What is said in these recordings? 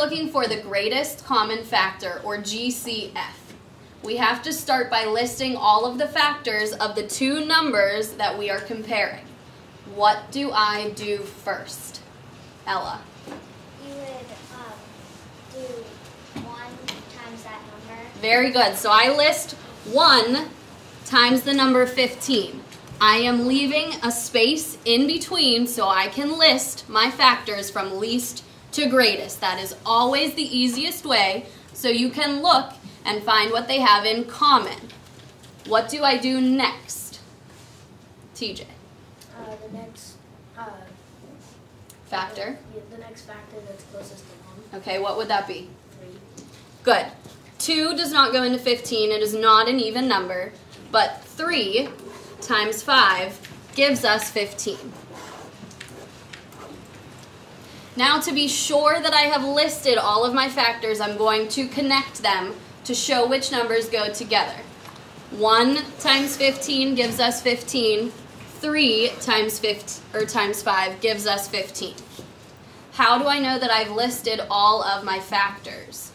looking for the greatest common factor, or GCF, we have to start by listing all of the factors of the two numbers that we are comparing. What do I do first? Ella. You would do 1 times that number. Very good. So I list 1 times the number 15. I am leaving a space in between so I can list my factors from least to greatest. That is always the easiest way, so you can look and find what they have in common. What do I do next? TJ. The next factor. The next factor that's closest to 1. Okay, what would that be? 3. Good. 2 does not go into 15. It is not an even number. But 3 times 5 gives us 15. Now, to be sure that I have listed all of my factors, I'm going to connect them to show which numbers go together. 1 times 15 gives us 15. 3 times 5 gives us 15. How do I know that I've listed all of my factors?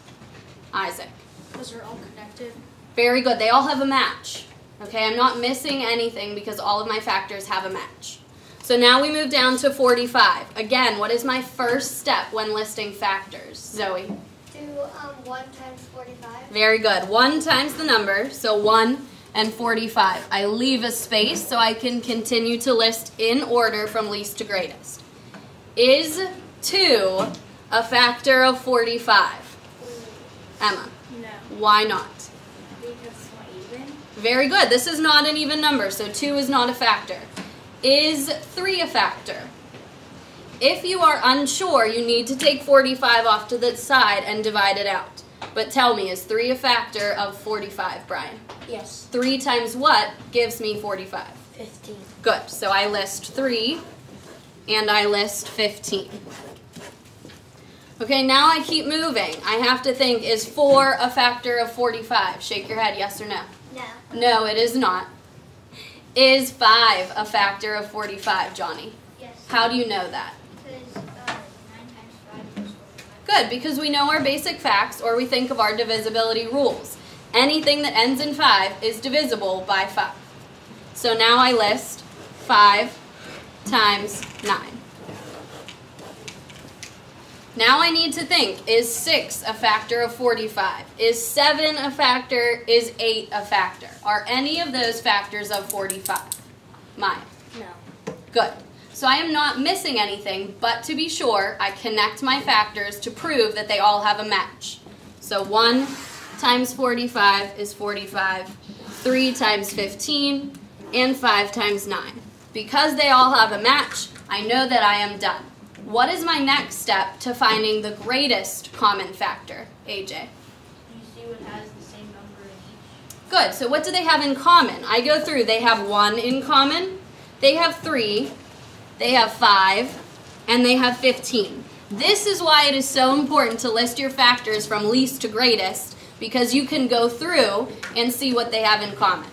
Isaac. Because they're all connected. Very good. They all have a match. Okay, I'm not missing anything because all of my factors have a match. So now we move down to 45. Again, what is my first step when listing factors? Zoe. Do 1 times 45. Very good. 1 times the number, so 1 and 45. I leave a space so I can continue to list in order from least to greatest. Is 2 a factor of 45? Emma. No. Why not? Because it's not even. Very good. This is not an even number, so 2 is not a factor. Is 3 a factor? If you are unsure, you need to take 45 off to the side and divide it out. But tell me, is 3 a factor of 45, Brian? Yes. 3 times what gives me 45? 15. Good. So I list 3 and I list 15. Okay, now I keep moving. I have to think, is 4 a factor of 45? Shake your head, yes or no? No. No, it is not. Is 5 a factor of 45, Johnny? Yes. How do you know that? Because 9 times 5 is 45. Good, because we know our basic facts, or we think of our divisibility rules. Anything that ends in 5 is divisible by 5. So now I list 5 times 9. Now I need to think, is 6 a factor of 45? Is 7 a factor? Is 8 a factor? Are any of those factors of 45? Maya? No. Good. So I am not missing anything, but to be sure, I connect my factors to prove that they all have a match. So 1 times 45 is 45, 3 times 15, and 5 times 9. Because they all have a match, I know that I am done. What is my next step to finding the greatest common factor, AJ? You see what has the same number in each. Good. So what do they have in common? I go through. They have 1 in common, they have 3, they have 5, and they have 15. This is why it is so important to list your factors from least to greatest, because you can go through and see what they have in common.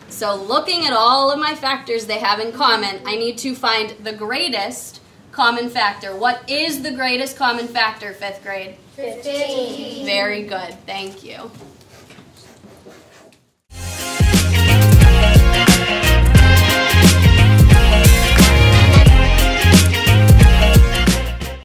So looking at all of my factors they have in common, I need to find the greatest common factor. What is the greatest common factor, 5th grade? 15. Very good. Thank you.